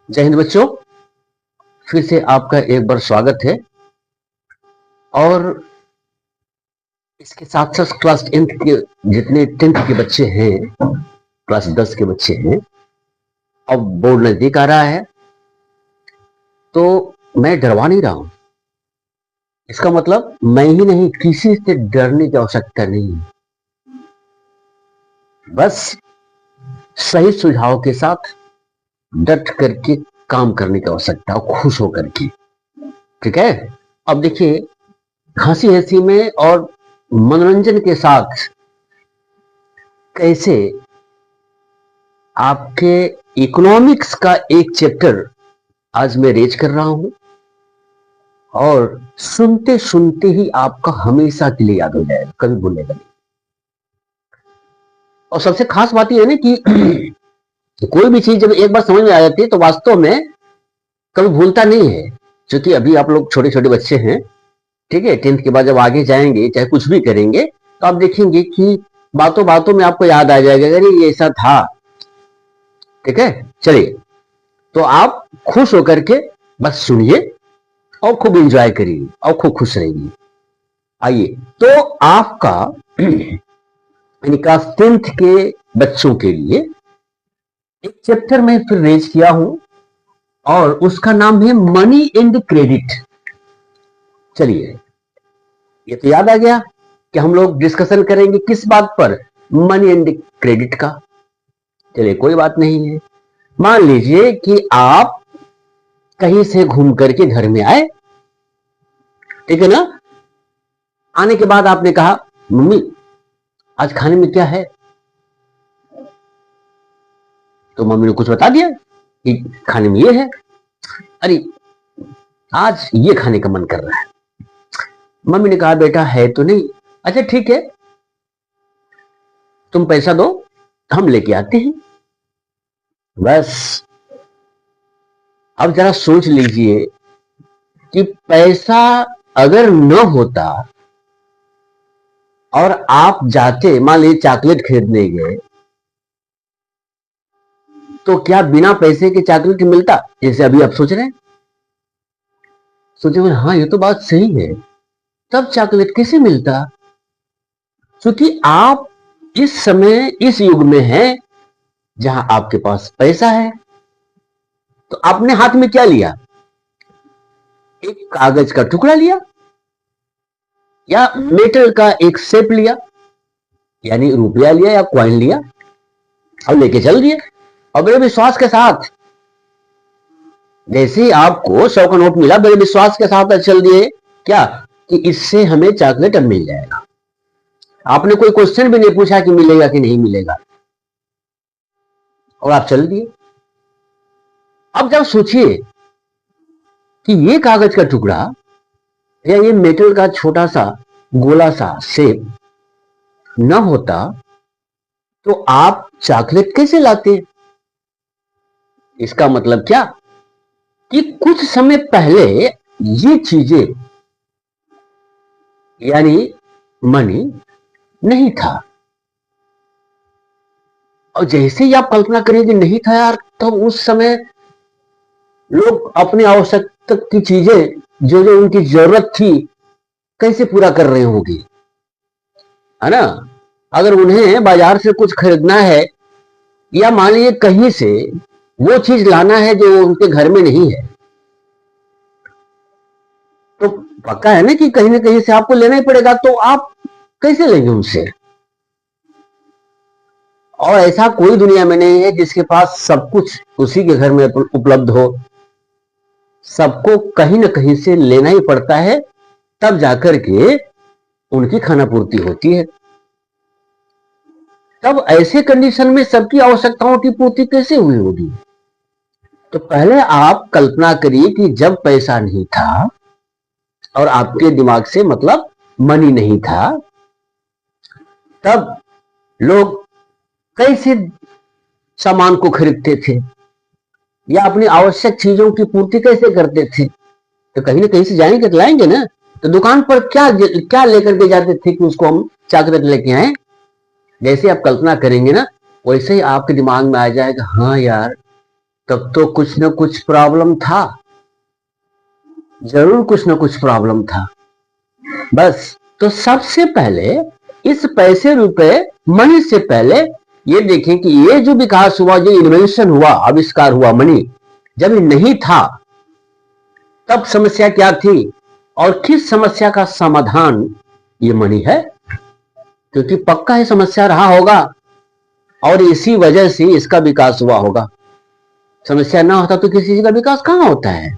जय हिंद बच्चों। फिर से आपका एक बार स्वागत है। और इसके साथ साथ क्लास 10th के जितने 10th के बच्चे हैं, क्लास 10 के बच्चे हैं, अब बोर्ड नजदीक आ रहा है तो मैं डरवा नहीं रहा हूं। इसका मतलब मैं ही नहीं, किसी से डरने की आवश्यकता नहीं है। बस सही सुझाव के साथ डट करके काम करने की आवश्यकता है, खुश होकर के। ठीक है। अब देखिए, हंसी हंसी में और मनोरंजन के साथ कैसे आपके इकोनॉमिक्स का एक चैप्टर आज मैं रेज कर रहा हूं, और सुनते सुनते ही आपका हमेशा के लिए याद हो जाएगा, कभी भूलेगा नहीं। और सबसे खास बात यह है ना कि कोई भी चीज जब एक बार समझ में आ जाती है तो वास्तव में कभी भूलता नहीं है। क्योंकि अभी आप लोग छोटे छोटे बच्चे हैं, ठीक है। 10th के बाद जब आगे जाएंगे, चाहे कुछ भी करेंगे, तो आप देखेंगे कि बातों बातों में आपको याद आ जाएगा, अरे ये ऐसा था। ठीक है, चलिए। तो आप खुश होकर के बस सुनिए और खूब एंजॉय करिए और खूब खुश रहिए। आइए, तो आपका यानी क्लास 10th के बच्चों के लिए एक चैप्टर में फिर रेज किया हूं, और उसका नाम है मनी एंड क्रेडिट। चलिए, ये तो याद आ गया कि हम लोग डिस्कशन करेंगे किस बात पर, मनी एंड क्रेडिट का। चलिए, कोई बात नहीं है। मान लीजिए कि आप कहीं से घूम करके घर में आए, ठीक है ना। आने के बाद आपने कहा, मम्मी आज खाने में क्या है? तो मम्मी ने कुछ बता दिया कि खाने में ये है। अरे आज ये खाने का मन कर रहा है। मम्मी ने कहा, बेटा है तो नहीं। अच्छा ठीक है, तुम पैसा दो, हम लेके आते हैं। बस अब जरा सोच लीजिए कि पैसा अगर न होता और आप जाते, मान लीजिए चॉकलेट खरीदने गए, तो क्या बिना पैसे के चॉकलेट मिलता? जैसे अभी आप सोच रहे हैं, सोचे हाँ ये तो बात सही है, तब चॉकलेट कैसे मिलता? क्योंकि आप इस समय इस युग में हैं जहां आपके पास पैसा है। तो आपने हाथ में क्या लिया? एक कागज का टुकड़ा लिया या मेटल का एक शेप लिया, यानी रुपया लिया या कॉइन लिया और लेके चल दिए। और बड़े विश्वास के साथ, जैसे ही आपको 100 का नोट मिला, बड़े विश्वास के साथ चल दिए क्या कि इससे हमें चॉकलेट अब मिल जाएगा। आपने कोई क्वेश्चन भी नहीं पूछा कि मिलेगा कि नहीं मिलेगा, और आप चल दिए। अब जब सोचिए कि ये कागज का टुकड़ा या ये मेटल का छोटा सा गोला सा शेप न होता तो आप चॉकलेट कैसे लाते? इसका मतलब क्या कि कुछ समय पहले ये चीजें यानी मनी नहीं था। और जैसे ही आप कल्पना करिए कि नहीं था यार, तब तो उस समय लोग अपनी आवश्यकता की चीजें जो जो उनकी जरूरत थी कैसे पूरा कर रहे होंगे, है ना। अगर उन्हें बाजार से कुछ खरीदना है या मान लीजिए कहीं से वो चीज लाना है जो उनके घर में नहीं है, तो पक्का है ना कहीं से आपको लेना ही पड़ेगा। तो आप कैसे लेंगे उनसे? और ऐसा कोई दुनिया में नहीं है जिसके पास सब कुछ उसी के घर में उपलब्ध हो। सबको कहीं ना कहीं से लेना ही पड़ता है, तब जाकर के उनकी खाना पूर्ति होती है। तब ऐसे कंडीशन में सबकी आवश्यकताओं की पूर्ति कैसे हुई होगी? तो पहले आप कल्पना करिए कि जब पैसा नहीं था और आपके दिमाग से मतलब मनी नहीं था, तब लोग कैसे सामान को खरीदते थे या अपनी आवश्यक चीजों की पूर्ति कैसे करते थे? तो कहीं ना कहीं से जाएंगे तो लाएंगे ना। तो दुकान पर क्या क्या लेकर के जाते थे कि उसको हम चॉकलेट लेके आए? जैसे आप कल्पना करेंगे ना, वैसे ही आपके दिमाग में आ जाएगा, हाँ यार तब तो कुछ न कुछ प्रॉब्लम था, जरूर कुछ न कुछ प्रॉब्लम था। बस तो सबसे पहले इस पैसे रुपए मनी से पहले ये देखें कि ये जो विकास हुआ, जो इन्वेंशन हुआ, आविष्कार हुआ मनी, जब ये नहीं था तब समस्या क्या थी और किस समस्या का समाधान ये मनी है। क्योंकि पक्का है समस्या रहा होगा और इसी वजह से इसका विकास हुआ होगा। समस्या ना होता तो किसी चीज का विकास कहां होता है।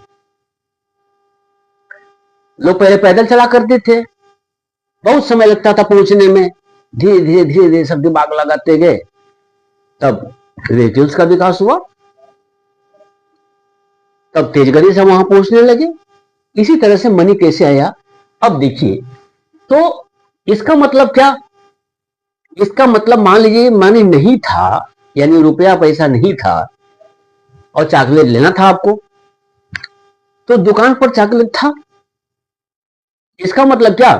लोग पहले पैदल चला करते थे, बहुत समय लगता था पहुंचने में, धीरे धीरे धीरे धीरे सब दिमाग लगाते गए, तब व्हीकल्स का विकास हुआ, तब तेज गति से वहां पहुंचने लगे। इसी तरह से मनी कैसे आया। अब देखिए, तो इसका मतलब क्या, इसका मतलब मान लीजिए मनी नहीं था, यानी रुपया पैसा नहीं था और चॉकलेट लेना था आपको, तो दुकान पर चॉकलेट था। इसका मतलब क्या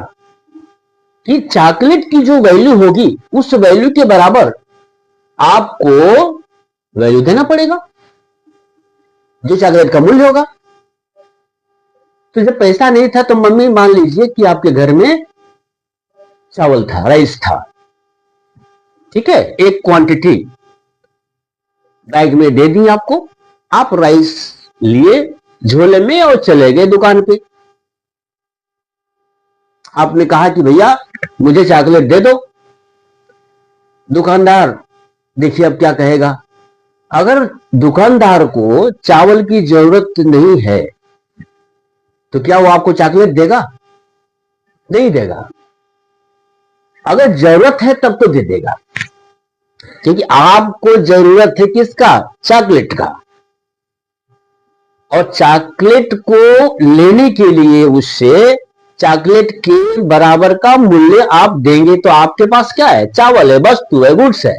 कि चॉकलेट की जो वैल्यू होगी उस वैल्यू के बराबर आपको वैल्यू देना पड़ेगा, जो चॉकलेट का मूल्य होगा। तो जब पैसा नहीं था तो मम्मी, मान लीजिए कि आपके घर में चावल था, राइस था, ठीक है, एक क्वांटिटी बैग में दे दी आपको, आप राइस लिए झोले में और चले गए दुकान पे। आपने कहा कि भैया मुझे चॉकलेट दे दो। दुकानदार देखिए अब क्या कहेगा। अगर दुकानदार को चावल की जरूरत नहीं है तो क्या वो आपको चॉकलेट देगा? नहीं देगा। अगर जरूरत है तब तो दे देगा, क्योंकि आपको जरूरत है किसका? चॉकलेट का। और चॉकलेट को लेने के लिए उससे चॉकलेट के बराबर का मूल्य आप देंगे। तो आपके पास क्या है? चावल है, वस्तु है, गुड्स है।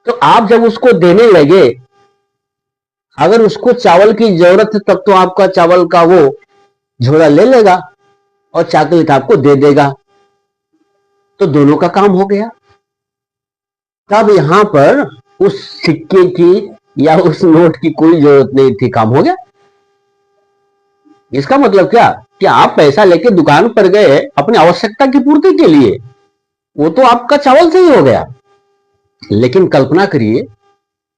तो आप जब उसको देने लगे, अगर उसको चावल की जरूरत है तब तो आपका चावल का वो झोला ले लेगा और चॉकलेट आपको दे देगा, तो दोनों का काम हो गया। तब यहां पर उस सिक्के की या उस नोट की कोई जरूरत नहीं थी, काम हो गया। इसका मतलब क्या कि आप पैसा लेके दुकान पर गए अपनी आवश्यकता की पूर्ति के लिए, वो तो आपका चावल से ही हो गया। लेकिन कल्पना करिए,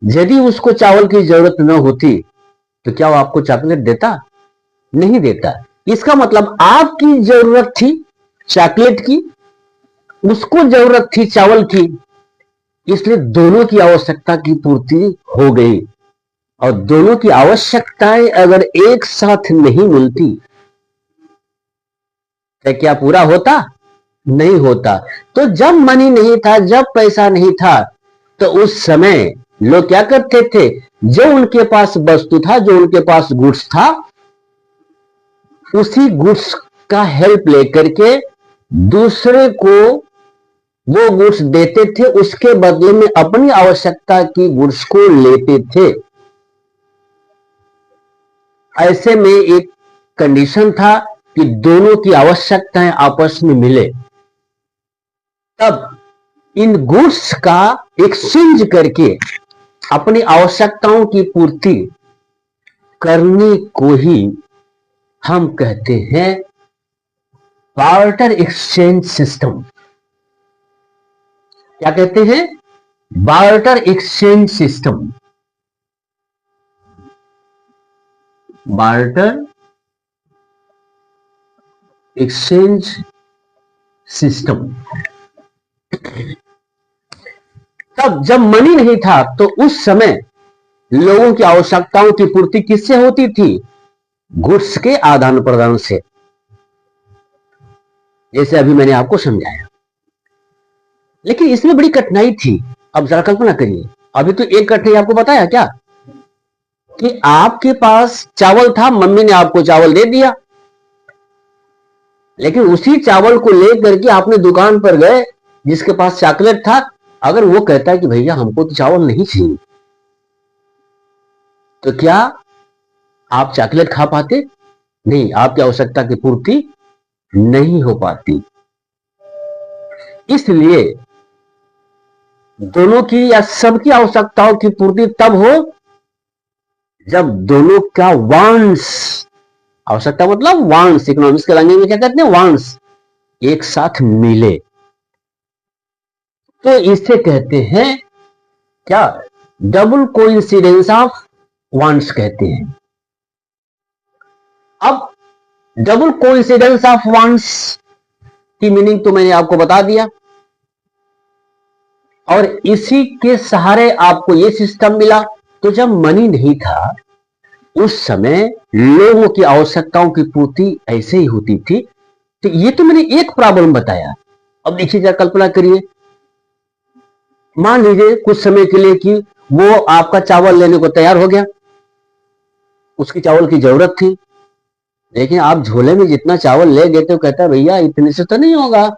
यदि उसको चावल की जरूरत न होती तो क्या वो आपको चॉकलेट देता? नहीं देता। इसका मतलब आपकी जरूरत थी चॉकलेट की, उसको जरूरत थी चावल की, इसलिए दोनों की आवश्यकता की पूर्ति हो गई। और दोनों की आवश्यकताएं अगर एक साथ नहीं मिलती तो क्या पूरा होता? नहीं होता। तो जब मनी नहीं था, जब पैसा नहीं था, तो उस समय लोग क्या करते थे? जो उनके पास वस्तु था, जो उनके पास गुड्स था, उसी गुड्स का हेल्प लेकर के दूसरे को वो गुड्स देते थे, उसके बदले में अपनी आवश्यकता की गुड्स को लेते थे। ऐसे में एक कंडीशन था कि दोनों की आवश्यकताएं आपस में मिले, तब इन गुड्स का एक्सचेंज करके अपनी आवश्यकताओं की पूर्ति करने को ही हम कहते हैं बार्टर एक्सचेंज सिस्टम। क्या कहते हैं? Barter exchange system. Barter exchange system. तब जब मनी नहीं था तो उस समय लोगों की आवश्यकताओं की पूर्ति किससे होती थी? गुड्स के आदान प्रदान से, जैसे अभी मैंने आपको समझाया। लेकिन इसमें बड़ी कठिनाई थी। अब जरा कल्पना करिए, अभी तो एक कठिनाई आपको बताया क्या कि आपके पास चावल था, मम्मी ने आपको चावल दे दिया, लेकिन उसी चावल को लेकर के आपने दुकान पर गए जिसके पास चॉकलेट था। अगर वो कहता है कि भैया हमको तो चावल नहीं चाहिए, तो क्या आप चॉकलेट खा पाते? नहीं, आपकी आवश्यकता की पूर्ति नहीं हो पाती। इसलिए दोनों की या सबकी आवश्यकताओं की पूर्ति तब हो जब दोनों का वांट्स, आवश्यकता मतलब वांट्स, इकोनॉमिक्स के लैंग्वेज में क्या कहते हैं, वांट्स, एक साथ मिले, तो इसे कहते हैं क्या, डबल कोइंसिडेंस ऑफ वांट्स कहते हैं। अब डबल कोइंसिडेंस ऑफ वांट्स की मीनिंग तो मैंने आपको बता दिया, और इसी के सहारे आपको यह सिस्टम मिला। तो जब मनी नहीं था उस समय लोगों की आवश्यकताओं की पूर्ति ऐसे ही होती थी। तो ये तो मैंने एक प्रॉब्लम बताया। अब देखिए जरा कल्पना करिए, मान लीजिए कुछ समय के लिए कि वो आपका चावल लेने को तैयार हो गया, उसकी चावल की जरूरत थी, लेकिन आप झोले में जितना चावल ले गए तो कहता भैया इतने से तो नहीं होगा,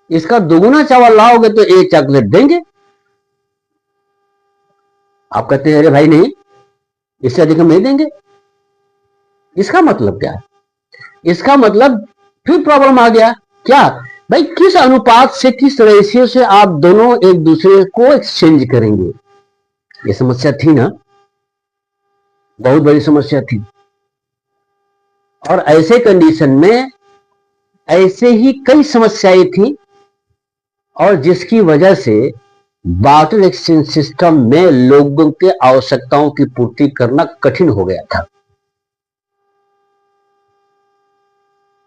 इसका दोगुना चावल लाओगे तो एक चॉकलेट देंगे। आप कहते हैं अरे भाई नहीं, इससे अधिक हम नहीं देंगे। इसका मतलब क्या है, इसका मतलब फिर प्रॉब्लम आ गया क्या भाई, किस अनुपात से, किस रेशियो से आप दोनों एक दूसरे को एक्सचेंज करेंगे। ये समस्या थी ना, बहुत बड़ी समस्या थी। और ऐसे कंडीशन में ऐसे ही कई समस्याएं थी, और जिसकी वजह से बार्टर एक्सचेंज सिस्टम में लोगों के आवश्यकताओं की पूर्ति करना कठिन हो गया था।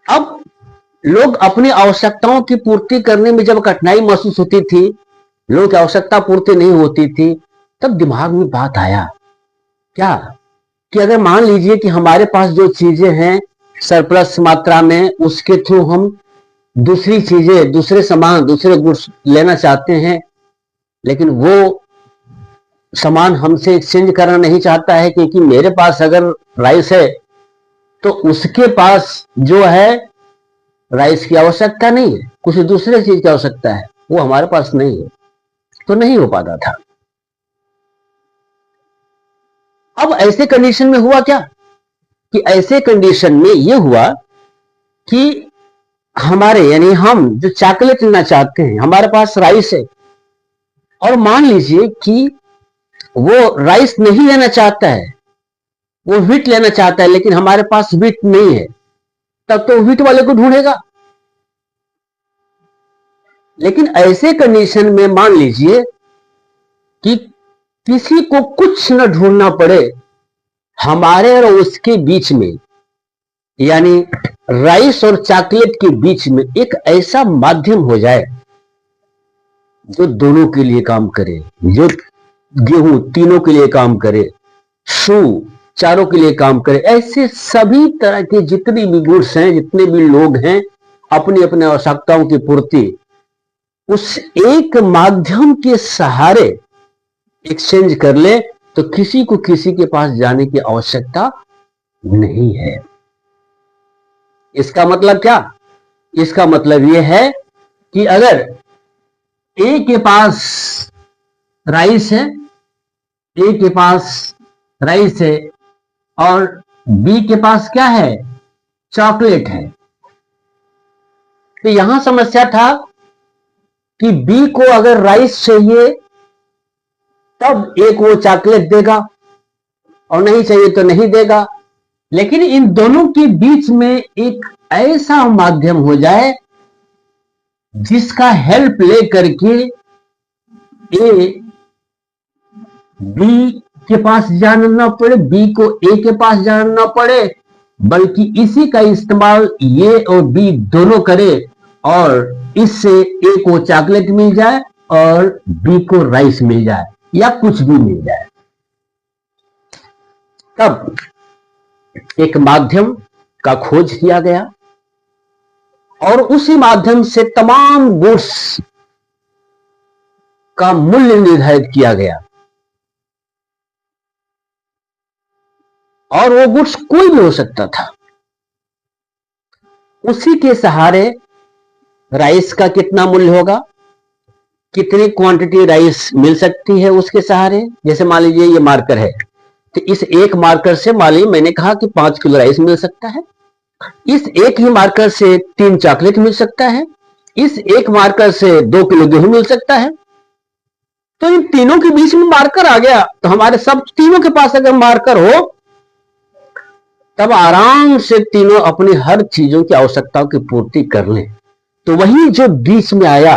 अब लोग अपनी आवश्यकताओं की पूर्ति करने में जब कठिनाई महसूस होती थी, लोगों की आवश्यकता पूर्ति नहीं होती थी, तब दिमाग में बात आया क्या कि अगर मान लीजिए कि हमारे पास जो चीजें हैं सरप्लस मात्रा में, उसके थ्रू हम दूसरी चीजें, दूसरे सामान, दूसरे गुड्स लेना चाहते हैं, लेकिन वो सामान हमसे एक्सचेंज करना नहीं चाहता है, क्योंकि मेरे पास अगर राइस है तो उसके पास जो है राइस की आवश्यकता नहीं है, कुछ दूसरे चीज की आवश्यकता है, वो हमारे पास नहीं है, तो नहीं हो पाता था। अब ऐसे कंडीशन में हुआ क्या कि ऐसे कंडीशन में ये हुआ कि हमारे, यानी हम जो चॉकलेट लेना चाहते हैं, हमारे पास राइस है, और मान लीजिए कि वो राइस नहीं लेना चाहता है, वो व्हीट लेना चाहता है, लेकिन हमारे पास व्हीट नहीं है, तब तो व्हीट वाले को ढूंढेगा। लेकिन ऐसे कंडीशन में मान लीजिए कि किसी को कुछ न ढूंढना पड़े, हमारे और उसके बीच में, यानी राइस और चॉकलेट के बीच में एक ऐसा माध्यम हो जाए जो दोनों के लिए काम करे, जो गेहूं तीनों के लिए काम करे, शू चारों के लिए काम करे। ऐसे सभी तरह के जितने भी गुड्स हैं, जितने भी लोग हैं, अपनी अपनी आवश्यकताओं की पूर्ति उस एक माध्यम के सहारे एक्सचेंज कर ले, तो किसी को किसी के पास जाने की आवश्यकता नहीं है। इसका मतलब क्या, इसका मतलब यह है कि अगर ए के पास राइस है, ए के पास राइस है और बी के पास क्या है, चॉकलेट है, तो यहां समस्या था कि बी को अगर राइस चाहिए तब एक वो चॉकलेट देगा, और नहीं चाहिए तो नहीं देगा। लेकिन इन दोनों के बीच में एक ऐसा माध्यम हो जाए जिसका हेल्प लेकर के ए बी के पास जाना ना पड़े, बी को ए के पास जाना ना पड़े, बल्कि इसी का इस्तेमाल ए और बी दोनों करे, और इससे ए को चॉकलेट मिल जाए और बी को राइस मिल जाए या कुछ भी मिल जाए। तब एक माध्यम का खोज किया गया, और उसी माध्यम से तमाम गुड्स का मूल्य निर्धारित किया गया, और वो गुड्स कोई भी हो सकता था। उसी के सहारे राइस का कितना मूल्य होगा, कितनी क्वांटिटी राइस मिल सकती है उसके सहारे। जैसे मान लीजिए ये मार्कर है, तो इस एक मार्कर से मान लीजिए मैंने कहा कि 5 किलो राइस मिल सकता है, इस एक ही मार्कर से 3 चॉकलेट मिल सकता है, इस एक मार्कर से 2 किलो गेहूं मिल सकता है। तो इन तीनों के बीच में मार्कर आ गया, तो हमारे सब तीनों के पास अगर मार्कर हो तब आराम से तीनों अपनी हर चीजों की आवश्यकताओं की पूर्ति कर लें। तो वही जो बीच में आया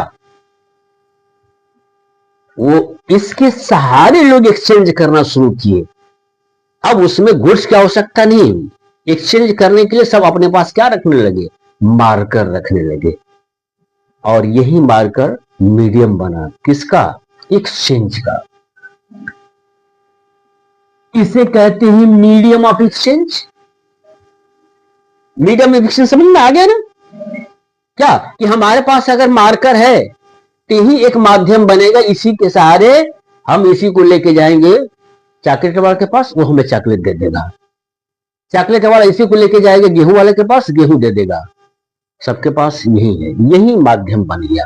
वो इसके सहारे लोग एक्सचेंज करना शुरू किए। अब उसमें गुड्स की आवश्यकता नहीं, एक्सचेंज करने के लिए सब अपने पास क्या रखने लगे, मार्कर रखने लगे। और यही मार्कर मीडियम बना किसका, एक्सचेंज का। इसे कहते हैं medium of exchange. Medium of exchange समझ में आ गया ना, क्या कि हमारे पास अगर मार्कर है तो ही एक माध्यम बनेगा, इसी के सहारे हम इसी को लेके जाएंगे चॉकलेट वाले के पास, वो हमें चॉकलेट दे देगा। चॉकलेट वाला इसी को लेके जाएंगे गेहूं वाले के पास, गेहूं दे देगा। सबके पास यही है, यही माध्यम बन गया।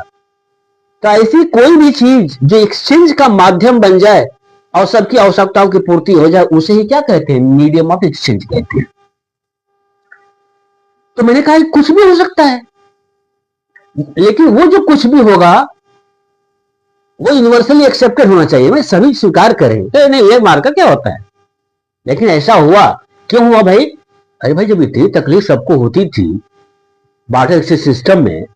तो ऐसी कोई भी चीज जो एक्सचेंज का माध्यम बन जाए और सबकी आवश्यकताओं की पूर्ति हो जाए, उसे ही क्या कहते हैं, मीडियम ऑफ एक्सचेंज कहते हैं। तो मैंने कहा कुछ भी हो सकता है, लेकिन वो जो कुछ भी होगा वो यूनिवर्सली एक्सेप्टेड होना चाहिए, मैं सभी स्वीकार करें तो नहीं ये मार्कर क्या होता है। लेकिन ऐसा हुआ, क्यों हुआ भाई, अरे भाई जब इतनी तकलीफ सबको होती थी बार्टर सिस्टम में,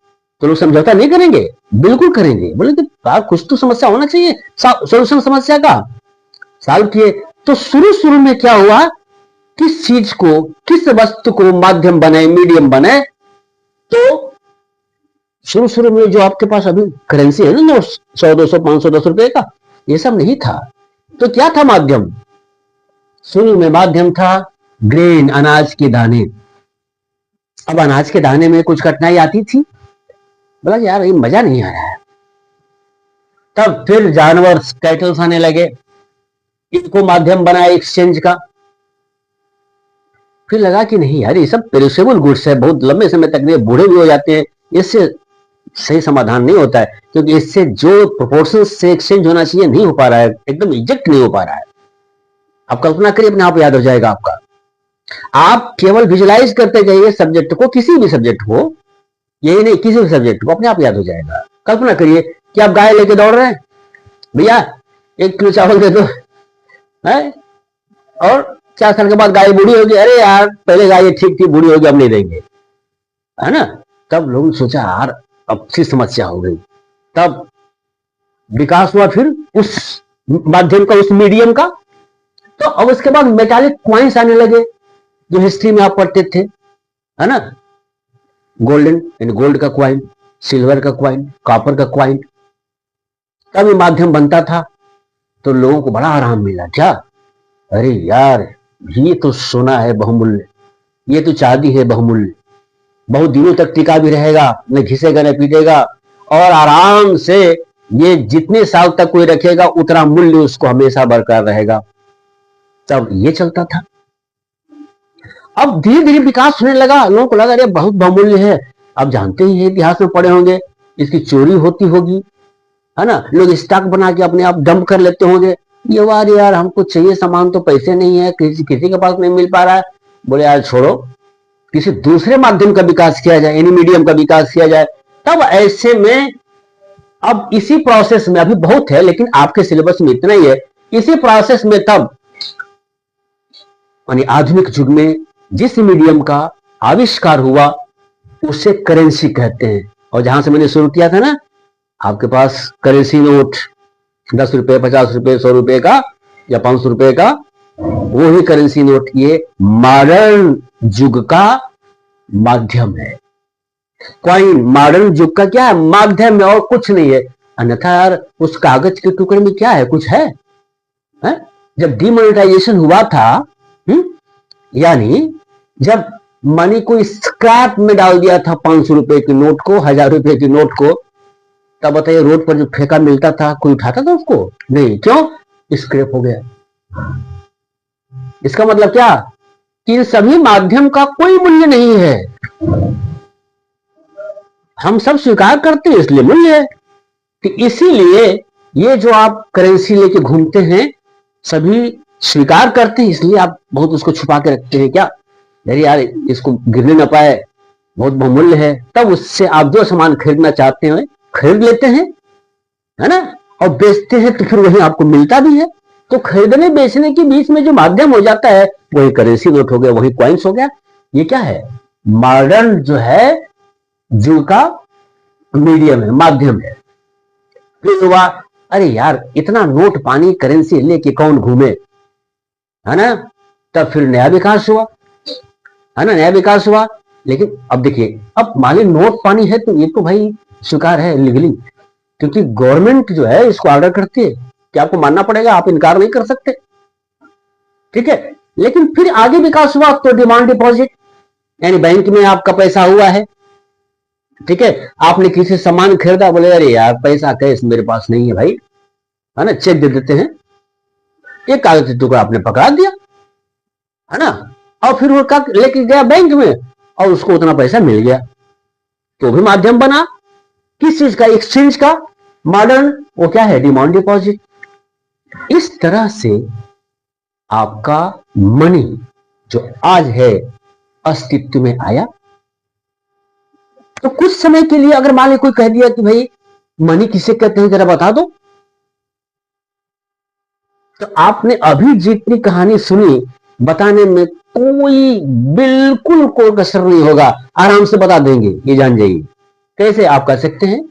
तो लोग समझौता नहीं करेंगे, बिल्कुल करेंगे। बोले कि कुछ तो समस्या होना चाहिए, सोल्यूशन समस्या का सॉल्व किए। तो शुरू शुरू में क्या हुआ, किस चीज को, किस वस्तु को माध्यम बनाए, मीडियम बनाए। तो शुरू शुरू में जो आपके पास अभी करेंसी है ना, नोट 100, 200, 500, 10 रुपए का, ये सब नहीं था। तो क्या था माध्यम, शुरू में माध्यम था ग्रेन, अनाज के दाने। अब अनाज के दाने में कुछ कठिनाई आती थी, बोला यार ये मजा नहीं आ रहा है। तब फिर जानवर, कैटल्स आने लगे, इनको माध्यम बनाया एक्सचेंज का। फिर लगा कि नहीं यार ये सब पेरिशेबल गुड्स है, बहुत लंबे समय तक ये बूढ़े भी हो जाते हैं, इससे सही समाधान नहीं होता है, क्योंकि इससे जो प्रोपोर्शन से एक्सचेंज होना चाहिए नहीं हो पा रहा है, एकदम इजेक्ट नहीं हो पा रहा है। आप कल्पना करिए, अपने आप याद हो जाएगा आपका। आप केवल विजुलाइज करते जाइए सब्जेक्ट को, किसी भी सब्जेक्ट को, यही नहीं किसी भी सब्जेक्ट को, अपने आप याद हो जाएगा। कल्पना करिए कि आप गाय लेके दौड़ रहे हैं, भैया 1 किलो चावल दे दो, है? और 4 साल के बाद गाय बूढ़ी होगी, अरे यार पहले गाय ठीक थी, बूढ़ी होगी अब नहीं देंगे, है ना। तब लोगों ने सोचा यार अब सी समस्या हो गई। तब विकास हुआ फिर उस माध्यम का, उस मीडियम का। तो अब उसके बाद मेटालिक क्वाइंस आने लगे, जो हिस्ट्री में आप पढ़ते थे, है ना, गोल्डन यानी गोल्ड का क्वाइन, सिल्वर का क्वाइन, कॉपर का क्वाइन। तब ये माध्यम बनता था, तो लोगों को बड़ा आराम मिला। क्या, अरे यार ये तो सोना है बहुमूल्य, ये तो चांदी है बहुमूल्य, बहुत दिनों तक टिका भी रहेगा, न घिसेगा न पीटेगा, और आराम से ये जितने साल तक कोई रखेगा उतना मूल्य उसको हमेशा बरकरार रहेगा। तब ये चलता था। अब धीरे धीरे विकास होने लगा, लोगों को लगा अरे बहुत बहुमूल्य है। अब जानते ही इतिहास में पढ़े होंगे, इसकी चोरी होती होगी, है ना, लोग स्टॉक बना के अपने आप डंप कर लेते होंगे। ये यार हमको चाहिए सामान, तो पैसे नहीं है, किसी के पास नहीं मिल पा रहा है। बोले यार छोड़ो, किसी दूसरे माध्यम का विकास किया जाए, यानी मीडियम का विकास किया जाए। तब ऐसे में अब इसी प्रोसेस में, अभी बहुत है लेकिन आपके सिलेबस में इतना ही है, इसी प्रोसेस में तब यानी आधुनिक युग में जिस मीडियम का आविष्कार हुआ उसे करेंसी कहते हैं। और जहां से मैंने शुरू किया था ना, आपके पास करेंसी नोट 10 रुपए, 50 रुपए, 100 रुपए का या 500 रुपए का, वो ही करेंसी नोट, ये मॉडर्न युग का माध्यम है। क्वाइन मॉडर्न युग का क्या है, माध्यम है और कुछ नहीं है। अन्यथा यार उस कागज के टुकड़े में क्या है, कुछ है? जब डिमोनेटाइजेशन हुआ था, यानी जब मनी को स्क्रैप में डाल दिया था, 500 रुपए की नोट को, 1000 रुपए की नोट को, तब बताइए रोड पर जो फेंका मिलता था, कोई उठाता था उसको? नहीं। क्यों? स्क्रैप हो गया। इसका मतलब क्या कि इन सभी माध्यम का कोई मूल्य नहीं है। हम सब स्वीकार करते हैं इसलिए मूल्य है। तो इसीलिए ये जो आप करेंसी लेके घूमते हैं, सभी स्वीकार करते हैं, इसलिए आप बहुत उसको छुपा के रखते हैं। क्या, अरे यार इसको गिरने ना पाए, बहुत बहुमूल्य है। तब उससे आप जो सामान खरीदना चाहते हैं खरीद लेते हैं, है ना, और बेचते हैं तो फिर वही आपको मिलता भी है। तो खरीदने बेचने के बीच में जो माध्यम हो जाता है वही करेंसी नोट हो गया, वही कॉइन्स हो गया। ये क्या है? मॉडर्न जो है युग का मीडियम है, माध्यम है। फिर हुआ, अरे यार इतना नोट पानी करेंसी लेके कौन घूमे, है ना? तब फिर नया विकास हुआ, है ना, नया विकास हुआ। लेकिन अब देखिए, अब मान ली नोट पानी है तो ये तो भाई स्वीकार है लीगली, क्योंकि गवर्नमेंट जो है इसको ऑर्डर करती है कि आपको मानना पड़ेगा, आप इनकार नहीं कर सकते, ठीक है। लेकिन फिर आगे विकास हुआ तो डिमांड डिपॉजिट, यानी बैंक में आपका पैसा हुआ है, ठीक है। आपने किसी सामान खरीदा, बोले अरे यार पैसा कैश मेरे पास नहीं है भाई, है ना, चेक दे देते हैं, एक कागज का टुकड़ा आपने पकड़ा दिया, है ना, और फिर वो लेके गया बैंक में और उसको उतना पैसा मिल गया, तो भी माध्यम बना किस चीज का? एक्सचेंज का। मॉडर्न वो क्या है? Demand deposit. इस तरह से आपका मनी जो आज है अस्तित्व में आया। तो कुछ समय के लिए अगर मान ली कोई कह दिया कि भाई मनी किसे कहते हैं जरा बता दो, तो आपने अभी जितनी कहानी सुनी बताने में कोई बिल्कुल कोई कसर नहीं होगा, आराम से बता देंगे, ये जान जाइए। कैसे आप कह सकते हैं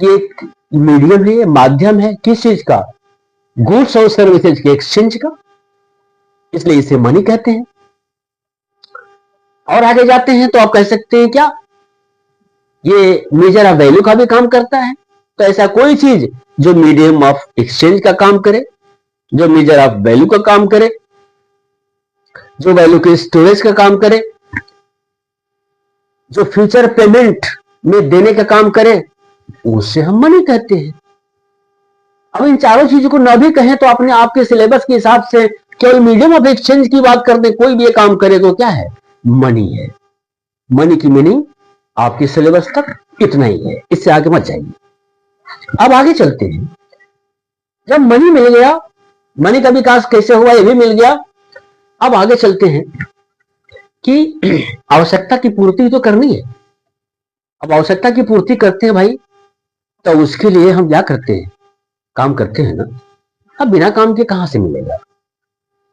कि एक मीडियम है, माध्यम है, किस चीज का? गुड्स और सर्विसेज के एक्सचेंज का, इसलिए इसे मनी कहते हैं। और आगे जाते हैं तो आप कह सकते हैं क्या, ये मेजर ऑफ वैल्यू का भी काम करता है। तो ऐसा कोई चीज जो मीडियम ऑफ एक्सचेंज का काम करे, जो मेजर ऑफ वैल्यू का काम करे, जो वैल्यू के स्टोरेज का काम करे, जो फ्यूचर पेमेंट में देने का काम करे, उसे हम मनी कहते हैं। अब इन चारों चीजों को न भी कहें तो अपने आपके सिलेबस के हिसाब से केवल मीडियम ऑफ एक्सचेंज की बात कर दे, कोई भी ये काम करे तो क्या है? मनी है। मनी की मीनिंग आपके सिलेबस तक इतना ही है, इससे आगे मत जाइए। अब आगे चलते हैं। जब मनी मिल गया, मनी का विकास कैसे हुआ ये भी मिल गया। अब आगे चलते हैं कि आवश्यकता की पूर्ति तो करनी है। अब आवश्यकता की पूर्ति करते हैं भाई, तो उसके लिए हम क्या करते हैं? काम करते हैं ना। अब बिना काम के कहां से मिलेगा?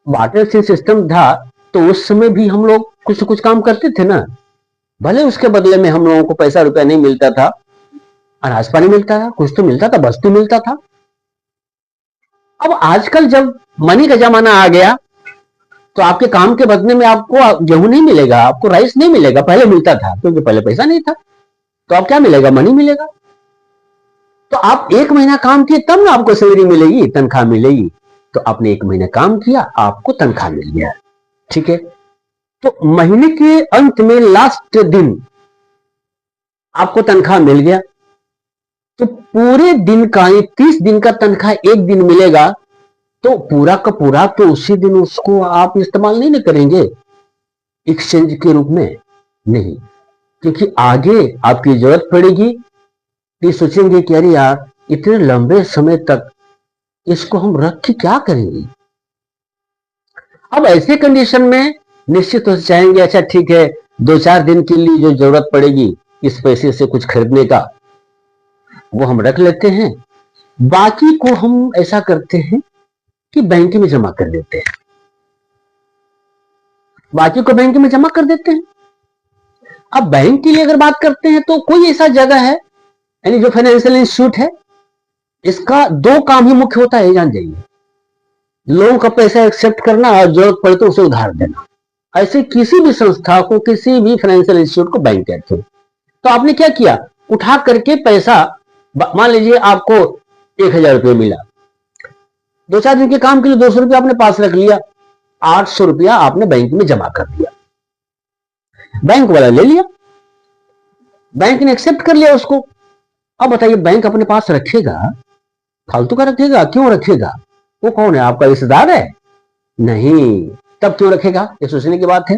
बार्टर सिस्टम था तो उस समय भी हम लोग कुछ न कुछ काम करते थे ना, भले उसके बदले में हम लोगों को पैसा रुपया नहीं मिलता था, अनाज पानी मिलता था, कुछ तो मिलता था, वस्तु मिलता था। अब आजकल जब मनी का जमाना आ गया तो आपके काम के बदले में आपको गेहूं नहीं मिलेगा, आपको राइस नहीं मिलेगा, पहले मिलता था, क्योंकि पहले पैसा नहीं था। तो अब क्या मिलेगा? मनी मिलेगा। तो आप एक महीना काम किए तब ना आपको सैलरी मिलेगी, तनख्वाह मिलेगी। तो आपने एक महीना काम किया, आपको तनख्वाह मिल गया, ठीक है। तो महीने के अंत में लास्ट दिन आपको तनख्वाह मिल गया, तो पूरे दिन का 30 दिन का तनख्वाह एक दिन मिलेगा, तो पूरा का पूरा तो उसी दिन उसको आप इस्तेमाल नहीं करेंगे एक्सचेंज के रूप में, नहीं, क्योंकि आगे आपकी जरूरत पड़ेगी। ये सोचेंगे कि अरे यार इतने लंबे समय तक इसको हम रख के क्या करेंगे। अब ऐसे कंडीशन में निश्चित हो जाएंगे, अच्छा ठीक है 2-4 दिन के लिए जो जरूरत पड़ेगी इस पैसे से कुछ खरीदने का, वो हम रख लेते हैं, बाकी को हम ऐसा करते हैं कि बैंक में जमा कर देते हैं, बाकी को बैंक में जमा कर देते हैं। अब बैंक के लिए अगर बात करते हैं तो कोई ऐसा जगह है, यानी जो फाइनेंशियल इंस्टीट्यूट है, इसका 2 काम ही मुख्य होता है, जान जाइए। लोगों का पैसा एक्सेप्ट करना और जरूरत पड़े तो उसे उधार देना। ऐसे किसी भी संस्था को, किसी भी फाइनेंशियल इंस्टीट्यूट को बैंक कहते हैं। तो आपने क्या किया? उठा करके पैसा, मान लीजिए आपको 1000 रुपये मिला, 2-4 दिन के काम के लिए 200 रुपया आपने पास रख लिया, 800 रुपया आपने बैंक में जमा कर दिया, बैंक वाला ले लिया, बैंक ने एक्सेप्ट कर लिया उसको। अब बताइए बैंक अपने पास रखेगा, फालतू का रखेगा? क्यों रखेगा? वो कौन है? आपका रिश्तेदार है? नहीं, तब क्यों रखेगा? ये सोचने की बात है।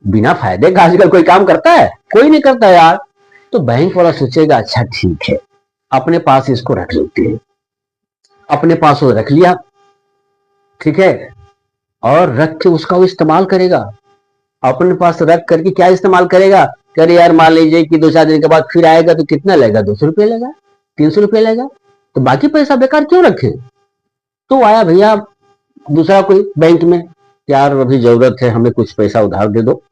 बिना फायदे का आजकल कोई काम करता है? कोई नहीं करता यार। तो बैंक वाला सोचेगा अच्छा ठीक है अपने पास इसको रख लेते हैं, अपने पास वो रख लिया, ठीक है, और रख के उसका वो इस्तेमाल करेगा। अपने पास रख करके क्या इस्तेमाल करेगा? अरे यार मान लीजिए कि 2-4 दिन के बाद फिर आएगा तो कितना लेगा? 200 रुपये लेगा, 300 रुपये लेगा, तो बाकी पैसा बेकार क्यों रखें। तो आया भैया दूसरा कोई बैंक में, यार अभी जरूरत है हमें, कुछ पैसा उधार दे दो,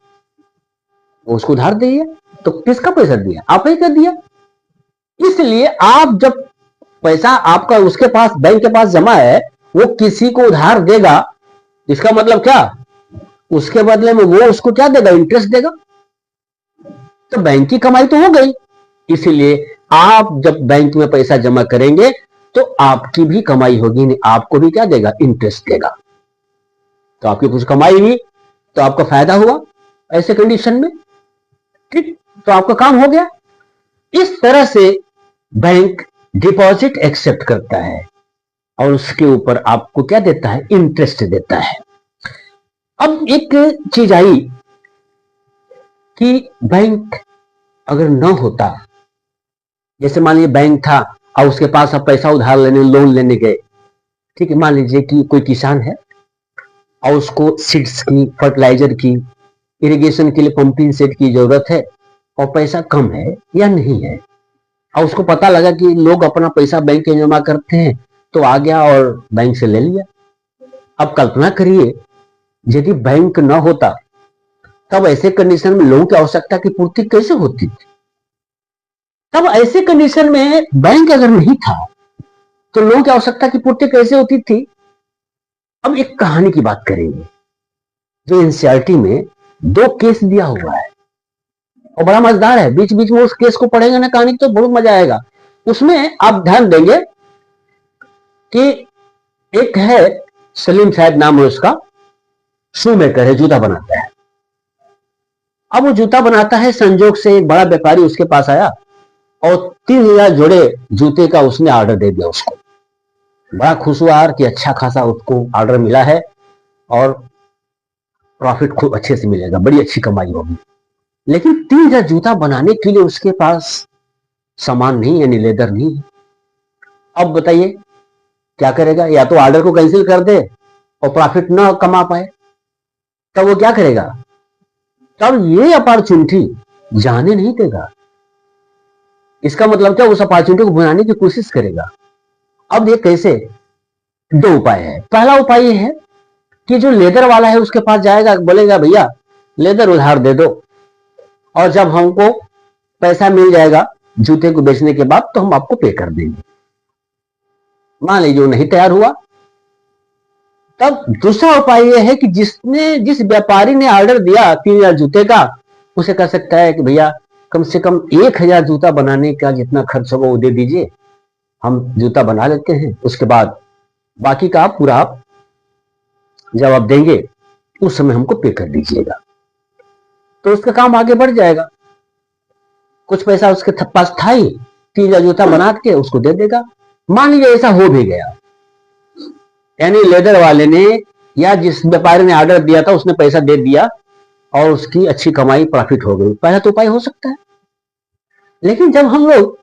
उसको उधार दिए। तो किसका पैसा दिया, आप ही का दिया। इसलिए आप जब पैसा आपका उसके पास बैंक के पास जमा है, वो किसी को उधार देगा, इसका मतलब क्या, उसके बदले में वो उसको क्या देगा, इंटरेस्ट देगा। तो बैंक की कमाई तो हो गई। इसीलिए आप जब बैंक में पैसा जमा करेंगे तो आपकी भी कमाई होगी, नहीं आपको भी क्या देगा, इंटरेस्ट देगा। तो आपकी कुछ कमाई हुई तो आपका फायदा हुआ ऐसे कंडीशन में, ठीक। तो आपका काम हो गया। इस तरह से बैंक डिपॉजिट एक्सेप्ट करता है और उसके ऊपर आपको क्या देता है, इंटरेस्ट देता है। अब एक चीज आई कि बैंक अगर न होता, जैसे मान लीजिए बैंक था और उसके पास आप पैसा उधार लेने, लोन लेने गए, ठीक है। मान लीजिए कि कोई किसान है और उसको सीड्स की, फर्टिलाइजर की, इरिगेशन के लिए पंपिंग सेट की जरूरत है और पैसा कम है या नहीं है, और उसको पता लगा कि लोग अपना पैसा बैंक में जमा करते हैं, तो आ गया और बैंक से ले लिया। अब कल्पना करिए यदि बैंक न होता तब ऐसे कंडीशन में लोगों की आवश्यकता की पूर्ति कैसे होती थी। तब ऐसे कंडीशन में बैंक अगर नहीं था तो लोगों की आवश्यकता की पूर्ति कैसे होती थी। अब एक कहानी की बात करेंगे जो एनसीईआरटी में 2 केस दिया हुआ है और बड़ा मजेदार है। बीच बीच में उस केस को पढ़ेंगे ना कहानी तो बहुत मजा आएगा। उसमें आप ध्यान देंगे कि एक है सलीम शायद नाम है उसका, शू मेकर है, जूता बनाता है। अब वो जूता बनाता है, संजोग से एक बड़ा व्यापारी उसके पास आया और 3000 जोड़े जूते का उसने ऑर्डर दे दिया उसको। बड़ा खुश हुआ कि अच्छा खासा उसको ऑर्डर मिला है और प्रॉफिट खूब अच्छे से मिलेगा, बड़ी अच्छी कमाई होगी। लेकिन 3000 जूता बनाने के लिए उसके पास सामान नहीं, यानी लेदर नहीं है। अब बताइए क्या करेगा, या तो ऑर्डर को कैंसिल कर दे और प्रॉफिट ना कमा पाए, तब वो क्या करेगा, तब ये अपॉर्चुनिटी जाने नहीं देगा। इसका मतलब क्या, उस अपॉर्चुनिटी को बनाने की कोशिश करेगा। अब ये कैसे, 2 उपाय है। पहला उपाय ये है कि जो लेदर वाला है उसके पास जाएगा, बोलेगा भैया लेदर उधार दे दो और जब हमको पैसा मिल जाएगा जूते को बेचने के बाद तो हम आपको पे कर देंगे। मान लीजिए वो नहीं तैयार हुआ, तब दूसरा उपाय यह है कि जिस व्यापारी ने ऑर्डर दिया 3000 जूते का, उसे कह सकता है कि भैया कम से कम 1000 जूता बनाने का जितना खर्च होगा वो दे दीजिए, हम जूता बना लेते हैं, उसके बाद बाकी का आप पूरा जब आप देंगे उस समय हमको पे कर दीजिएगा। तो उसका काम आगे बढ़ जाएगा। कुछ पैसा उसके पास था ही, 3000 जूता बना के उसको दे देगा। मान लीजिए ऐसा हो भी गया, यानी लेदर वाले ने या जिस व्यापारी ने ऑर्डर दिया था उसने पैसा दे दिया और उसकी अच्छी कमाई, प्रॉफिट हो गई। पहला तो उपाय हो सकता है। लेकिन जब हम लोग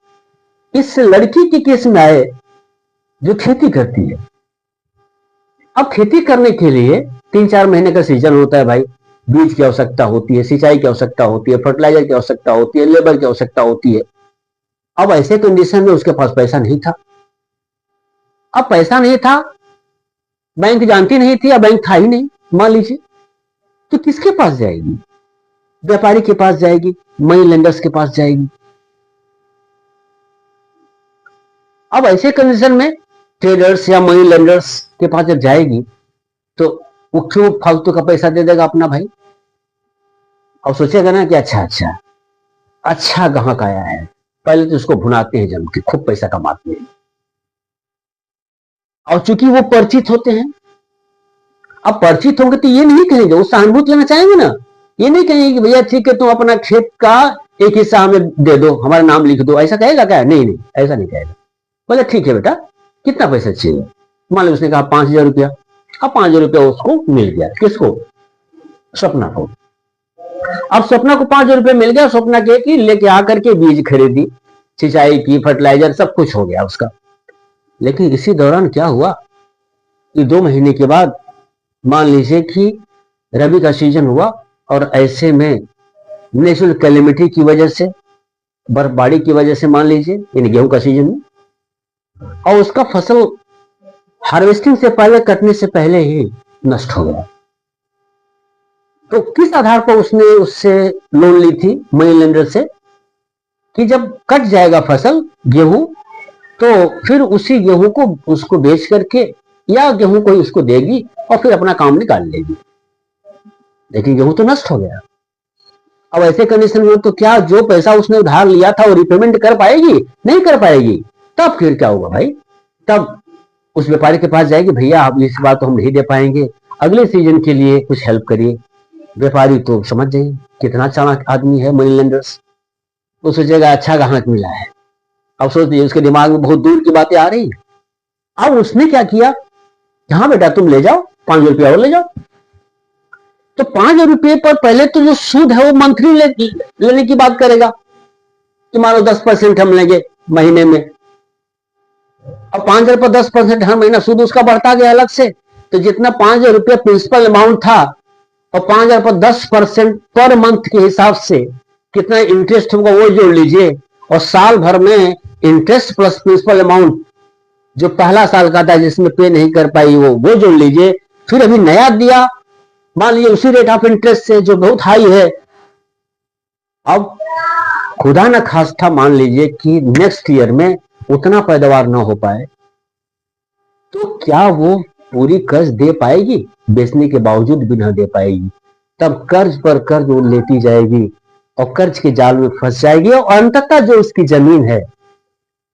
इस लड़की के केस में आए जो खेती करती है, अब खेती करने के लिए 3-4 महीने का सीजन होता है भाई, बीज की आवश्यकता होती है, सिंचाई की आवश्यकता होती है, फर्टिलाइजर की आवश्यकता होती है, लेबर की आवश्यकता होती है। अब ऐसे कंडीशन में उसके पास पैसा नहीं था। अब पैसा नहीं था, बैंक जानती नहीं थी या बैंक था ही नहीं मान लीजिए, तो किसके पास जाएगी, व्यापारी के पास जाएगी, मनी लेंडर्स के पास जाएगी। अब ऐसे कंडीशन में ट्रेडर्स या मनी लेंडर्स के पास जब जाएगी तो वो क्यों फालतू का पैसा दे देगा अपना भाई, और सोचेगा ना कि अच्छा ग्राहक आया है, पहले तो उसको भुनाते हैं जम के, खूब पैसा कमाते हैं। और चूंकि वो परिचित होते हैं, अब परिचित होंगे तो ये नहीं कहेंगे, वो सहानुभूति लेना चाहेंगे ना, ये नहीं कहेंगे कि भैया ठीक है तुम अपना खेत का एक हिस्सा हमें दे दो, हमारा नाम लिख दो, ऐसा कहेगा क्या, नहीं ऐसा नहीं कहेगा। बोले ठीक है बेटा कितना पैसा चाहिए, मान लो उसने कहा 5000 रुपया। अब 5000 रुपया उसको मिल गया, किसको, सपना को। अब सपना को 5000 रुपया मिल गया, सपना के कि लेके आकर के बीज खरीदी, सिंचाई की, फर्टिलाइजर सब कुछ हो गया उसका। लेकिन इसी दौरान क्या हुआ कि 2 महीने के बाद मान लीजिए कि रबी का सीजन हुआ और ऐसे में नेचुरल कैलेमिटी की वजह से, बर्फबारी की वजह से, मान लीजिए इन गेहूं का सीजन में और उसका फसल हार्वेस्टिंग से पहले, कटने से पहले ही नष्ट हो गया। तो किस आधार पर उसने उससे लोन ली थी मनी लेंडर से, कि जब कट जाएगा फसल गेहूं तो फिर उसी गेहूं को उसको बेच करके या गेहूं को ही उसको देगी और फिर अपना काम निकाल लेगी। लेकिन गेहूं तो नष्ट हो गया। अब ऐसे कंडीशन में तो क्या जो पैसा उसने उधार लिया था वो रिपेमेंट कर पाएगी? नहीं कर पाएगी। तब फिर क्या होगा भाई? तब उस व्यापारी के पास जाएगी, भैया आप इस बार तो हम नहीं दे पाएंगे, अगले सीजन के लिए कुछ हेल्प करिए। व्यापारी तो समझ जाइए कितना चालाक आदमी है मनी लेंडर्स, तो सोचेगा अच्छा ग्राहक मिला है। अब सोचिए उसके दिमाग में बहुत दूर की बातें आ रही। अब उसने क्या किया, हाँ बेटा तुम ले जाओ, 5 रुपया और ले जाओ। तो 5 रुपये पर पहले तो जो सूद है वो मंथली लेने की बात करेगा कि मानो 10% हम लेंगे महीने में। अब 5,000 पर 10% हर महीना सूद उसका बढ़ता गया अलग से। तो जितना 5,000 रुपया प्रिंसिपल अमाउंट था और 5,000 पर 10% पर मंथ के हिसाब से कितना इंटरेस्ट होगा वो जोड़ लीजिए, और साल भर में इंटरेस्ट प्लस प्रिंसिपल अमाउंट जो पहला साल का था जिसमें पे नहीं कर पाई वो जोड़ लीजिए। फिर अभी नया दिया, मान लीजिए उसी रेट ऑफ इंटरेस्ट से जो बहुत हाई है। अब खुदा न खास्ता मान लीजिए कि नेक्स्ट ईयर में उतना पैदावार ना हो पाए, तो क्या वो पूरी कर्ज दे पाएगी? बेचने के बावजूद भी ना दे पाएगी। तब कर्ज पर कर्ज वो लेती जाएगी और कर्ज के जाल में फंस जाएगी, और अंततः जो उसकी जमीन है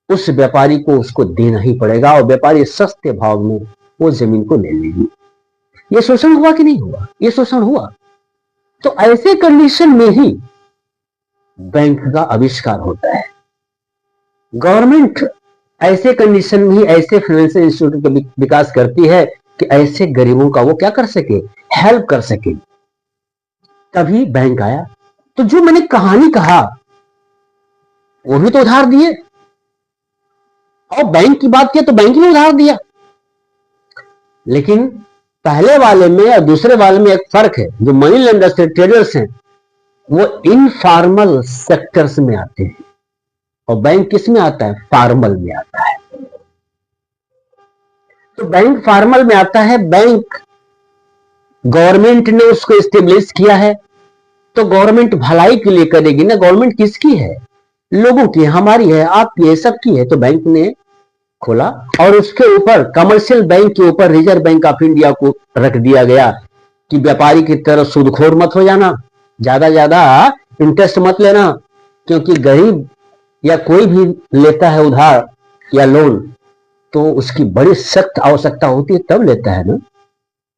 उस व्यापारी को उसको देना ही पड़ेगा, और व्यापारी सस्ते भाव में वो जमीन को ले लेगी। ये शोषण हुआ कि नहीं हुआ? ये शोषण हुआ। तो ऐसे कंडीशन में ही बैंक का आविष्कार होता है। गवर्नमेंट ऐसे कंडीशन में ही ऐसे फाइनेंशियल इंस्टीट्यूट का विकास करती है कि ऐसे गरीबों का वो क्या कर सके, हेल्प कर सके। तभी बैंक आया। तो जो मैंने कहानी कहा वो भी तो उधार दिए, और बैंक की बात की तो बैंक ने उधार दिया। लेकिन पहले वाले में और दूसरे वाले में एक फर्क है। जो मनी लेंडर्स हैं, ट्रेडर्स हैं, वो इनफॉर्मल सेक्टर्स में आते हैं, और बैंक किस में आता है? फॉर्मल में आता है। तो बैंक फॉर्मल में आता है। बैंक गवर्नमेंट ने उसको एस्टेब्लिश किया है, तो गवर्नमेंट भलाई के लिए करेगी ना। गवर्नमेंट किसकी है? लोगों की, हमारी है, आपकी है, सबकी है। तो बैंक ने खोला और उसके ऊपर कमर्शियल बैंक के ऊपर रिजर्व बैंक ऑफ इंडिया को रख दिया गया कि व्यापारी की तरह सूदखोर मत हो जाना, ज्यादा इंटरेस्ट मत लेना, क्योंकि गरीब या कोई भी लेता है उधार या लोन तो उसकी बड़ी सख्त आवश्यकता होती है तब लेता है ना।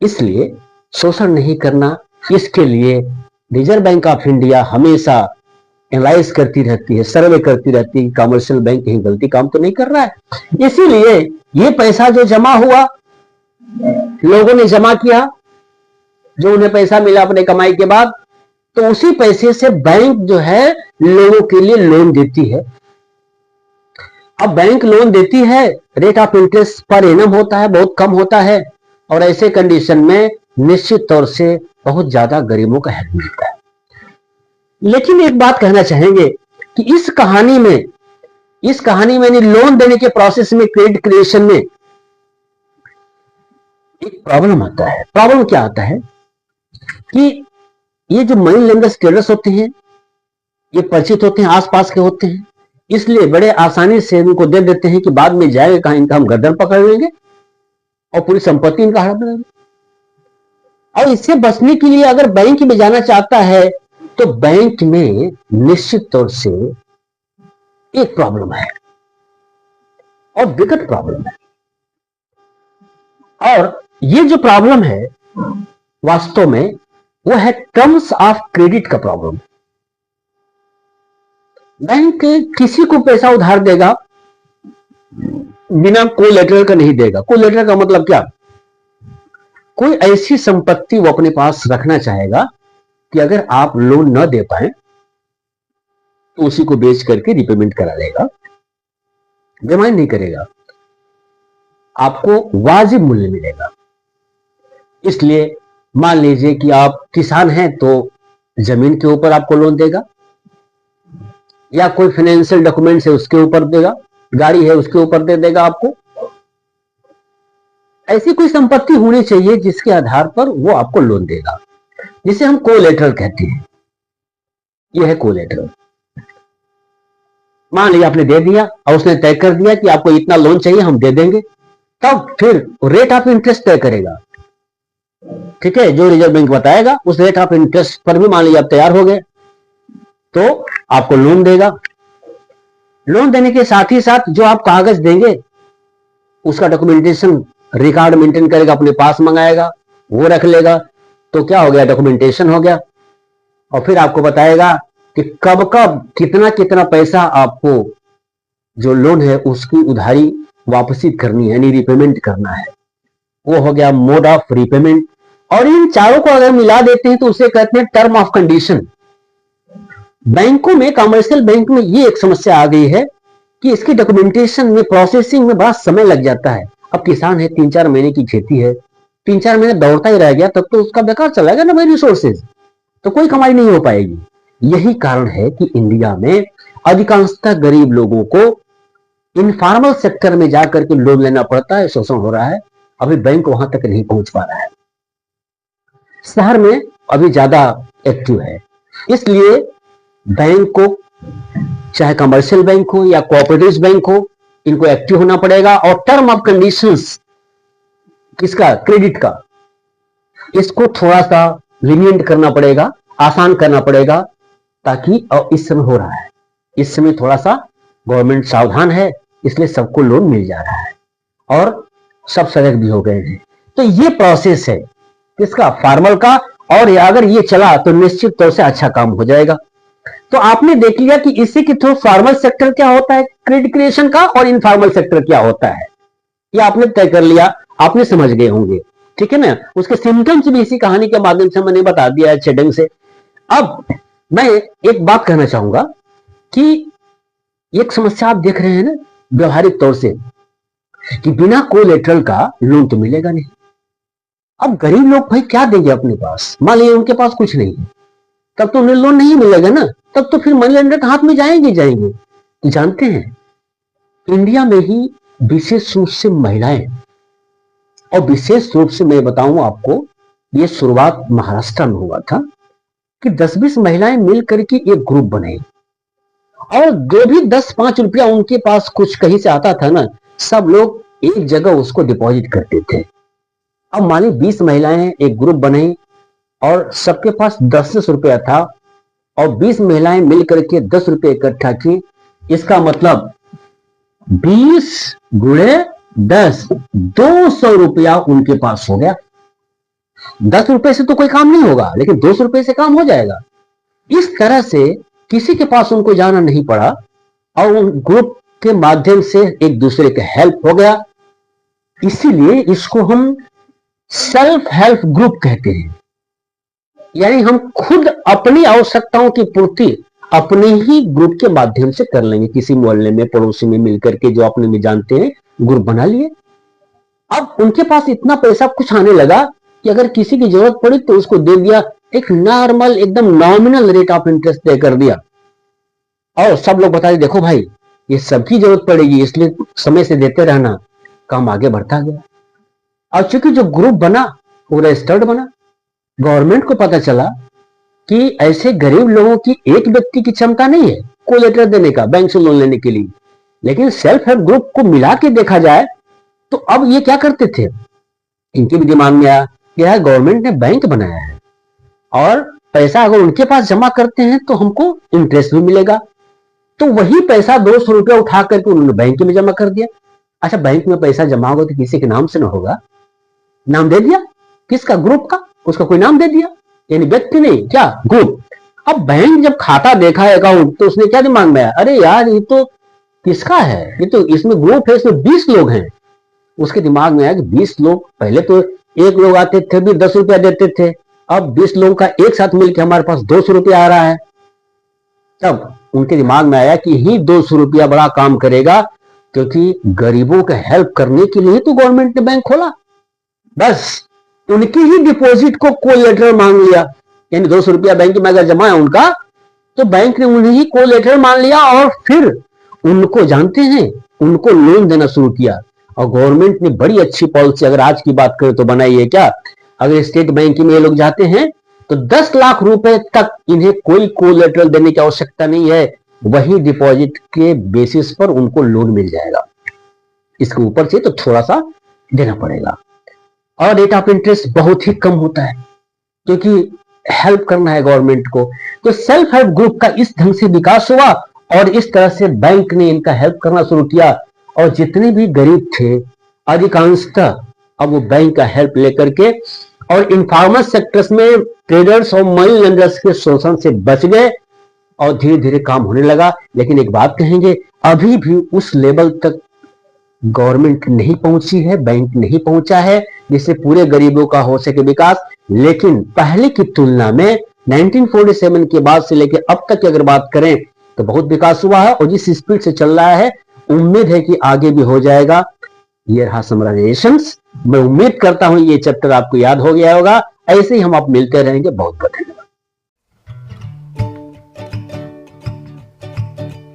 इसलिए शोषण नहीं करना, इसके लिए रिजर्व बैंक ऑफ इंडिया हमेशा एनालाइज करती रहती है, सर्वे करती रहती है कि कमर्शियल बैंक कहीं गलती काम तो नहीं कर रहा है। इसीलिए ये पैसा जो जमा हुआ, लोगों ने जमा किया, जो उन्हें पैसा मिला अपने कमाई के बाद, तो उसी पैसे से बैंक जो है लोगों के लिए लोन देती है। अब बैंक लोन देती है, rate of interest per annum होता है, बहुत कम होता है, और ऐसे कंडीशन में निश्चित तौर से बहुत ज्यादा गरीबों का हेल्प मिलता है। लेकिन एक बात कहना चाहेंगे कि इस कहानी में लोन देने के प्रोसेस में, क्रेडिट क्रिएशन में एक प्रॉब्लम आता है। प्रॉब्लम क्या आता है कि ये जो मनी लेंडर्स ट्रेडर्स होते हैं, ये परिचित होते हैं, आसपास के होते हैं, इसलिए बड़े आसानी से इनको दे देते हैं कि बाद में जाएगा कहां, इनका हम गर्दन पकड़ लेंगे और पूरी संपत्ति इनका हड़प लेंगे। और इससे बचने के लिए अगर बैंक में जाना चाहता है तो बैंक में निश्चित तौर से एक प्रॉब्लम है, और विकट प्रॉब्लम है। और ये जो प्रॉब्लम है वास्तव में वो है टर्म्स ऑफ क्रेडिट का प्रॉब्लम। बैंक किसी को पैसा उधार देगा बिना कोलेटरल का नहीं देगा। कोलेटरल का मतलब क्या? कोई ऐसी संपत्ति वो अपने पास रखना चाहेगा कि अगर आप लोन न दे पाए तो उसी को बेच करके रिपेमेंट करा देगा, डिमांड नहीं करेगा, आपको वाजिब मूल्य मिलेगा। इसलिए मान लीजिए कि आप किसान हैं तो जमीन के ऊपर आपको लोन देगा, या कोई फाइनेंशियल डॉक्यूमेंट है उसके ऊपर देगा, गाड़ी है उसके ऊपर दे देगा आपको। ऐसी कोई संपत्ति होनी चाहिए जिसके आधार पर वो आपको लोन देगा, जिसे हम कोलेटरल कहते हैं। यह है कोलेटरल। मान लिया आपने दे दिया और उसने तय कर दिया कि आपको इतना लोन चाहिए, हम दे देंगे, तब फिर रेट ऑफ इंटरेस्ट तय करेगा। ठीक है, जो रिजर्व बैंक बताएगा उस रेट ऑफ इंटरेस्ट पर भी मान लीजिए आप तैयार हो गए तो आपको लोन देगा। लोन देने के साथ ही साथ जो आप कागज देंगे उसका डॉक्यूमेंटेशन रिकॉर्ड मेंटेन करेगा, अपने पास मंगाएगा, वो रख लेगा, तो क्या हो गया, डॉक्यूमेंटेशन हो गया। और फिर आपको बताएगा कि कब कब कितना कितना पैसा आपको जो लोन है उसकी उधारी वापसी करनी है, यानी रिपेमेंट करना है। वो हो गया मोड ऑफ रिपेमेंट। और इन चारों को अगर मिला देते हैं तो उसे कहते हैं टर्म ऑफ कंडीशन। बैंकों में, कमर्शियल बैंक में ये एक समस्या आ गई है कि इसकी डॉक्यूमेंटेशन में, प्रोसेसिंग में बड़ा समय लग जाता है। अब किसान है, 3-4 महीने की खेती है, 3-4 महीने दौड़ता ही रह गया तब तो उसका बेकार चला गया ना भाई रिसोर्सेज, तो कोई कमाई नहीं हो पाएगी। यही कारण है कि इंडिया में अधिकांशतः गरीब लोगों को इनफॉर्मल सेक्टर में जाकर के लोन लेना पड़ता है, शोषण हो रहा है, अभी बैंक वहां तक नहीं पहुंच पा रहा है। शहर में अभी ज्यादा एक्टिव है, इसलिए बैंक को, चाहे कमर्शियल बैंक हो या कोऑपरेटिव बैंक हो, इनको एक्टिव होना पड़ेगा। और टर्म ऑफ कंडीशंस किसका, क्रेडिट का, इसको थोड़ा सा लिनिएंट करना पड़ेगा, आसान करना पड़ेगा, ताकि और इस समय हो रहा है, इस समय थोड़ा सा गवर्नमेंट सावधान है, इसलिए सबको लोन मिल जा रहा है और सब सजग भी हो गए हैं। तो ये प्रोसेस है किसका, फार्मर का। और अगर ये चला तो निश्चित तौर से अच्छा काम हो जाएगा। तो आपने देख लिया कि इसी के थ्रू फार्मल सेक्टर क्या होता है, क्रेडिट क्रिएशन का, और इनफॉर्मल सेक्टर क्या होता है, ये आपने तय कर लिया, आपने समझ गए होंगे। ठीक है ना, उसके सिम्टम्स भी इसी कहानी के माध्यम से मैंने बता दिया है अच्छे ढंग से। अब मैं एक बात कहना चाहूंगा कि एक समस्या आप देख रहे हैं ना व्यवहारिक तौर से, कि बिना कोलेटरल का लोन तो मिलेगा नहीं। अब गरीब लोग भाई क्या देंगे अपने पास, मान लीजिए उनके पास कुछ नहीं है, तब तो उन्हें लोन नहीं मिलेगा ना, तब तो फिर मनी लेंडर के हाथ में जाएंगे। जानते हैं इंडिया में ही विशेष रूप से महिलाएं, और विशेष रूप से मैं बताऊं आपको, ये शुरुआत महाराष्ट्र में हुआ था कि 10-20 महिलाएं मिल करके एक ग्रुप बनाई, और जो भी 10-5 रुपया उनके पास कुछ कहीं से आता था ना, सब लोग एक जगह उसको डिपॉजिट करते थे। अब मानी 20 महिलाएं एक ग्रुप बनाई और सबके पास 10-10 रुपया था, और 20 महिलाएं मिलकर के 10 रुपये इकट्ठा की। इसका मतलब 20 गुणे 10, 200 रुपया उनके पास हो गया। 10 रुपए से तो कोई काम नहीं होगा, लेकिन 200 रुपए से काम हो जाएगा। इस तरह से किसी के पास उनको जाना नहीं पड़ा, और उन ग्रुप के माध्यम से एक दूसरे के हेल्प हो गया। इसीलिए इसको हम सेल्फ हेल्प ग्रुप कहते हैं, यानी हम खुद अपनी आवश्यकताओं की पूर्ति अपने ही ग्रुप के माध्यम से कर लेंगे। किसी मोहल्ले में, पड़ोसी में मिलकर के, जो अपने में जानते हैं, ग्रुप बना लिए। अब उनके पास इतना पैसा कुछ आने लगा कि अगर किसी की जरूरत पड़ी तो उसको दे दिया, एक नॉर्मल एकदम नॉमिनल रेट ऑफ इंटरेस्ट तय कर दिया, और सब लोग बता देखो भाई ये सबकी जरूरत पड़ेगी, इसलिए समय से देते रहना। काम आगे बढ़ता गया, और चूंकि जो ग्रुप बना वो रजिस्टर्ड बना, गवर्नमेंट को पता चला कि ऐसे गरीब लोगों की एक व्यक्ति की क्षमता नहीं है कोलेटरल देने का, बैंक से लोन लेने के लिए। लेकिन सेल्फ हेल्प ग्रुप को मिला के देखा जाए तो अब ये क्या करते थे, इनके भी दिमाग में आया कि यार गवर्नमेंट ने बैंक बनाया है, और पैसा अगर उनके पास जमा करते हैं तो हमको इंटरेस्ट भी मिलेगा। तो वही पैसा 200 रुपया उठा करके उन्होंने बैंक में जमा कर दिया। अच्छा, बैंक में पैसा जमा होगा तो किसी के नाम से ना होगा, नाम दे दिया किसका, ग्रुप का, उसका कोई नाम दे दिया, यानी व्यक्ति नहीं, क्या, ग्रुप। अब बैंक जब खाता देखा है अकाउंट, तो उसने क्या दिमाग में आया, अरे यार ये तो किसका है, ये तो इसमें ग्रुप है, इसमें 20 लोग हैं। उसके दिमाग में आया कि 20 लोग, पहले तो एक लोग आते थे भी 10 रुपया देते थे, अब 20 लोगों का एक साथ मिलकर हमारे पास 200 रुपया आ रहा है। तब उनके दिमाग में आया कि ही 200 रुपया बड़ा काम करेगा, क्योंकि गरीबों का हेल्प करने के लिए तो गवर्नमेंट ने बैंक खोला। बस उनकी ही डिपॉजिट को कोलेटरल मान लिया, यानी 200 रुपया बैंक में अगर जमा है उनका, तो बैंक ने उन्हें ही कोलेटरल मान लिया, और फिर उनको जानते हैं उनको लोन देना शुरू किया। और गवर्नमेंट ने बड़ी अच्छी पॉलिसी, अगर आज की बात करें तो बनाई है क्या, अगर स्टेट बैंकिंग में ये लोग जाते हैं तो 10 लाख रुपए तक इन्हें कोई कोलेटरल देने की आवश्यकता नहीं है, वही डिपॉजिट के बेसिस पर उनको लोन मिल जाएगा। इसके ऊपर से तो थोड़ा सा देना पड़ेगा और रेट ऑफ इंटरेस्ट बहुत ही कम होता है, क्योंकि हेल्प करना है गवर्नमेंट को। तो सेल्फ हेल्प ग्रुप का इस ढंग से विकास हुआ और इस तरह से बैंक ने इनका हेल्प करना शुरू किया और जितने भी गरीब थे अधिकांशतः अब वो बैंक का हेल्प लेकर के और इनफॉर्मल सेक्टर्स में ट्रेडर्स और मनी लेंडर्स के शोषण से बच गए और धीरे धीरे काम होने लगा। लेकिन एक बात कहेंगे, अभी भी उस लेवल तक गवर्नमेंट नहीं पहुंची है, बैंक नहीं पहुंचा है जिससे पूरे गरीबों का हो सके विकास। लेकिन पहले की तुलना में 1947 के बाद से लेकर अब तक की अगर बात करें तो बहुत विकास हुआ है और जिस स्पीड से चल रहा है उम्मीद है कि आगे भी हो जाएगा। ये रहा समराइजेशंस। मैं उम्मीद करता हूं ये चैप्टर आपको याद हो गया होगा। ऐसे ही हम आप मिलते रहेंगे। बहुत बहुत धन्यवाद।